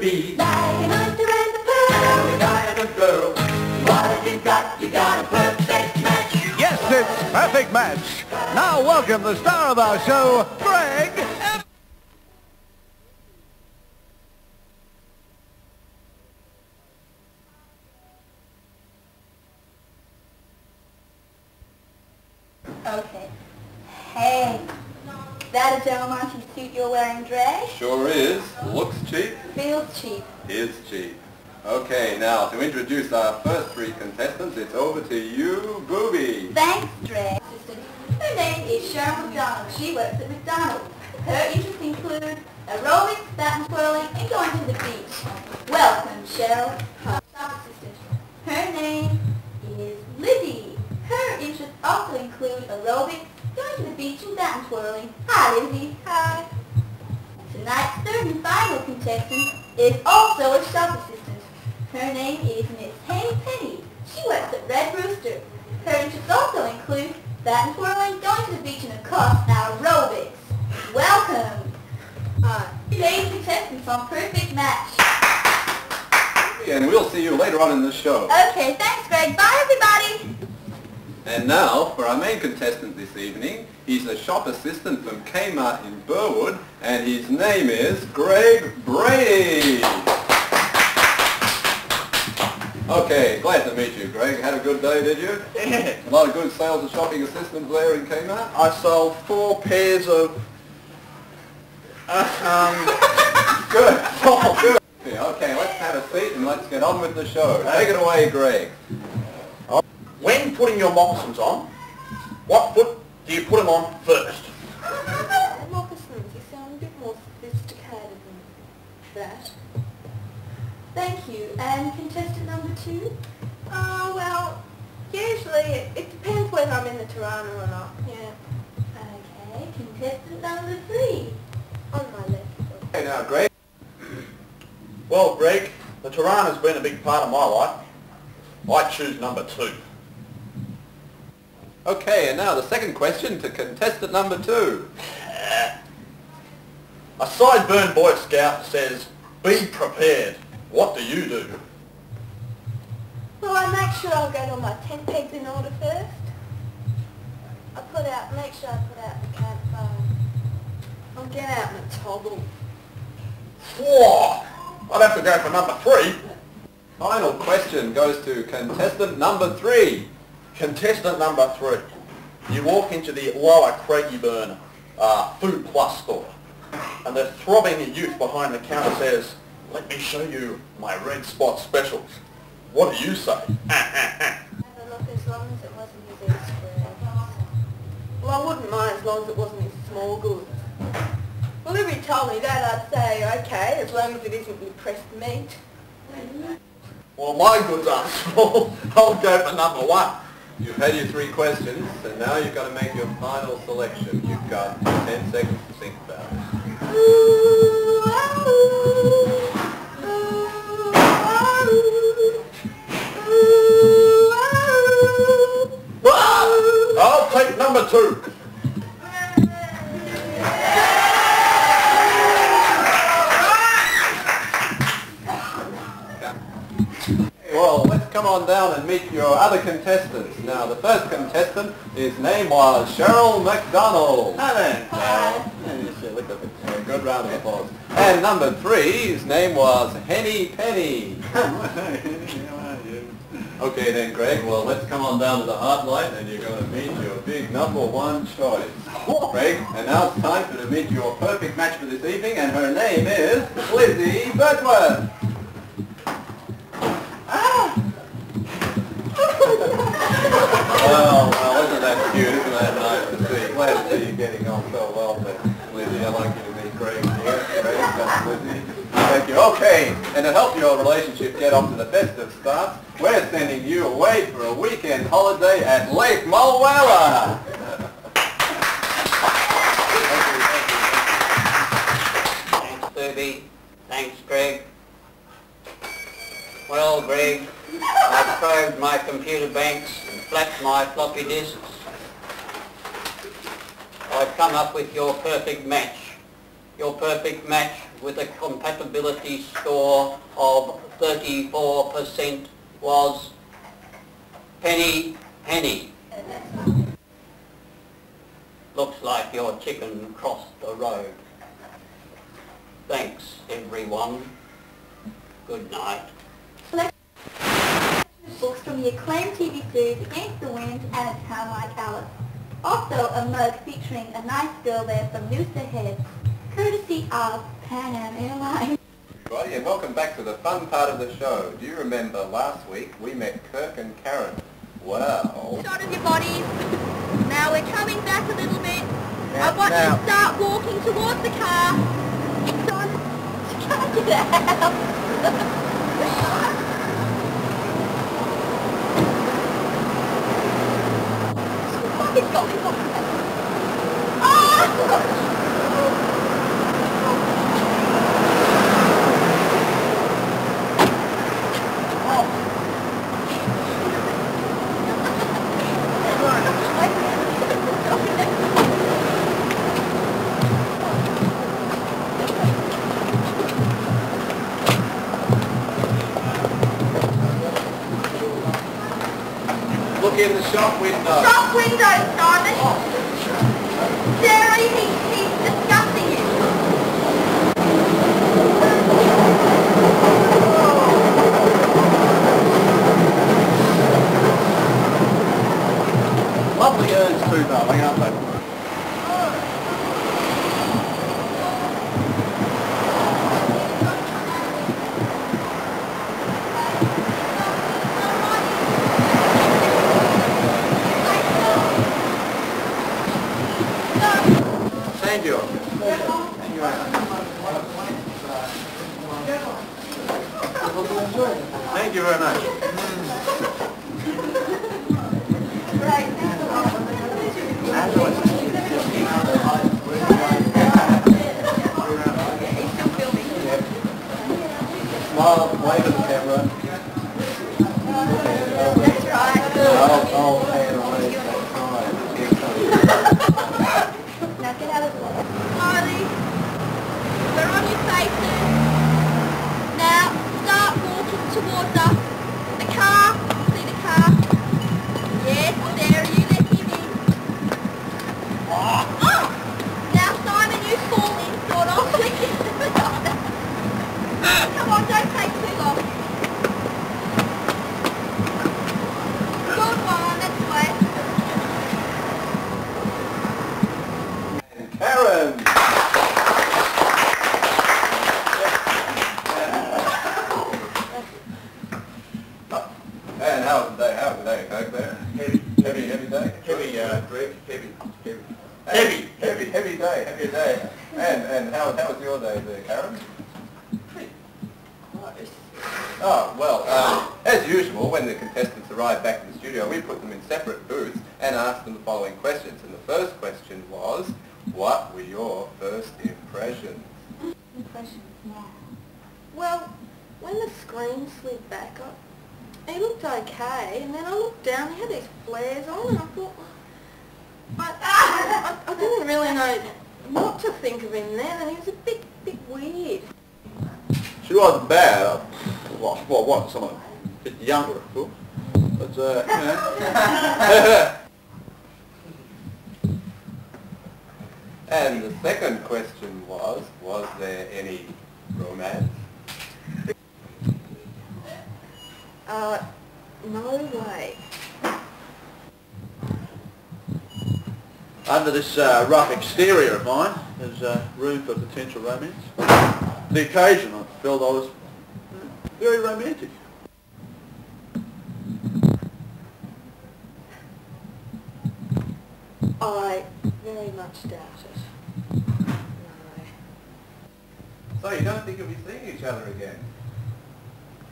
be. Like an oyster and a pearl. The guy and a girl. What have you got a perfect match. Yes, it's Perfect Match. Now welcome the star of our show, Greg. Okay. Hey, is that a Del Monte suit you're wearing, Dre? Sure is. Looks cheap. Feels cheap. Is cheap. Okay, now to introduce our first three contestants, it's over to you, Booby. Thanks, Dre. Assistant. Her name is Cheryl McDonald. She works at McDonald's. Her interests include aerobics, bat twirling, and going to the beach. Welcome, Cheryl. Her staff assistant. Her name is Lizzie. Her interests also include aerobics, going to the beach, and bat twirling. Hi, Lizzie. Hi. Tonight's third and final contestant is also a shop assistant. Her name is Miss Henny Penny. She works at Red Rooster. Her interests also include bat and twirling, going to the beach, and of course, aerobics. Welcome. Today's contestants on Perfect Match. And we'll see you later on in the show. Okay, thanks, Greg. Bye, everybody. And now, for our main contestant this evening, he's a shop assistant from Kmart in Burwood, and his name is Greg Brady. Okay, glad to meet you, Greg. Had a good day, did you? Yeah. A lot of good sales of shopping assistants there in Kmart? I sold 4 pairs of... Good. Oh, good. Okay, let's have a seat and let's get on with the show. Take it away, Greg. When putting your moccasins on, what foot do you put them on first? Moccasins, you sound a bit more sophisticated than that. Thank you. And contestant number 2? Oh, well, usually it depends whether I'm in the Tirana or not. Yeah. Okay. Contestant number 3? On my left. Okay, now, Greg. Well, Greg, the Tirana's been a big part of my life. I choose number 2. Okay, and now the second question to contestant number 2. A sideburn Boy Scout says, be prepared. What do you do? Well, I make sure I'll get all my tent pegs in order first. Make sure I put out the campfire. I'll get out in a toggle. Whoa! I'd have to go for number 3. Final question goes to contestant number 3. Contestant number 3. You walk into the Lower Craigieburn Food Plus store, and the throbbing youth behind the counter says, let me show you my red spot specials. What do you say? Have a look as long as it wasn't his square. Well, I wouldn't mind as long as it wasn't his small goods. Well, if he told me that, I'd say, okay, as long as it isn't with pressed meat. Well, my goods aren't small. I'll go for number 1. You've had your 3 questions, and now you've got to make your final selection. You've got 10 seconds to think about it. I'll take number 2. Well, let's come on down and meet your other contestants. Now, the first contestant, his name was Cheryl McDonald. Hi there. Hi. Good round of applause. And number 3, his name was Henny Penny. Okay then, Greg, well, let's come on down to the hot light and you're going to meet your big number 1 choice. Greg, and now it's time for to meet your perfect match for this evening, and her name is Lizzie Birtworth. Well, isn't that cute? Isn't that nice to see? Glad to see you getting on so well there, Lizzie. I'd like you to meet Greg here. Greg, that's Lizzie. Thank you. Okay, and to help your relationship get off to the best of starts, we're sending you away for a weekend holiday at Lake Mulwala. Thanks, Booby. Thanks, Greg. Well, Greg, I've probed my computer banks and flapped my floppy disks. I've come up with your perfect match. your perfect match with a compatibility score of 34% was Penny Henny. Looks like your chicken crossed the road. Thanks, everyone. Good night. Books from the acclaimed TV series Against the Wind and A Town Like Alice. Also a mug featuring a nice girl there from Noosa Head, courtesy of Pan Am Airlines. Everybody, and welcome back to the fun part of the show. Do you remember last week we met Kirk and Karen? Well... Shot of your bodies. Now we're coming back a little bit. I want you to start walking towards the car. It's on. You can't get out. What is going on? Ah! Look in the shop window. Shop window, Simon! Sarah, he's disgusting you. Lovely urns too, darling, aren't they? Thank you. Thank you very much. Smile, wave at the camera. That's right. I'll pay it away. Now get out of the way. Smiley, we're on your faces. Now start walking towards us. The car, see the car? Yes, there, you let him in. Oh! Now Simon, you fall in sort of. Come on, don't take too long. Good one, that's the way. Karen! And how was the day? How was the day, Coke, there? Heavy day? Greg, heavy day. And how was your day there, Karen? Oh, well, as usual, when the contestants arrive back in the studio, we put them in separate booths and ask them the following questions. And the first question was, what were your first impressions? Well, when the screen slid back up, he looked okay, and then I looked down, he had these flares on, and I thought, I didn't really know what to think of him then, and he was a bit weird. She wasn't bad. Well, what? Someone a bit younger, of course. But, you know. And the second question was there any romance? No way. Under this rough exterior of mine, there's room for potential romance. The occasion I felt I was very romantic. I very much doubt it. No. So you don't think you'll be seeing each other again?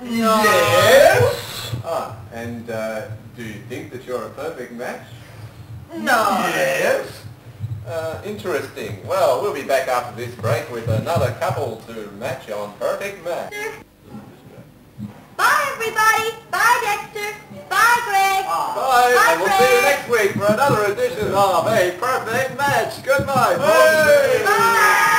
No. Yes! Ah, and do you think that you're a perfect match? No. Yes! Interesting. Well, we'll be back after this break with another couple to match on Perfect Match. Bye, everybody. Bye, Dexter. Bye, Greg. Bye, Bye, and we'll see you Greg. next week for another edition of a Perfect Match. Goodbye. Hey! Bye.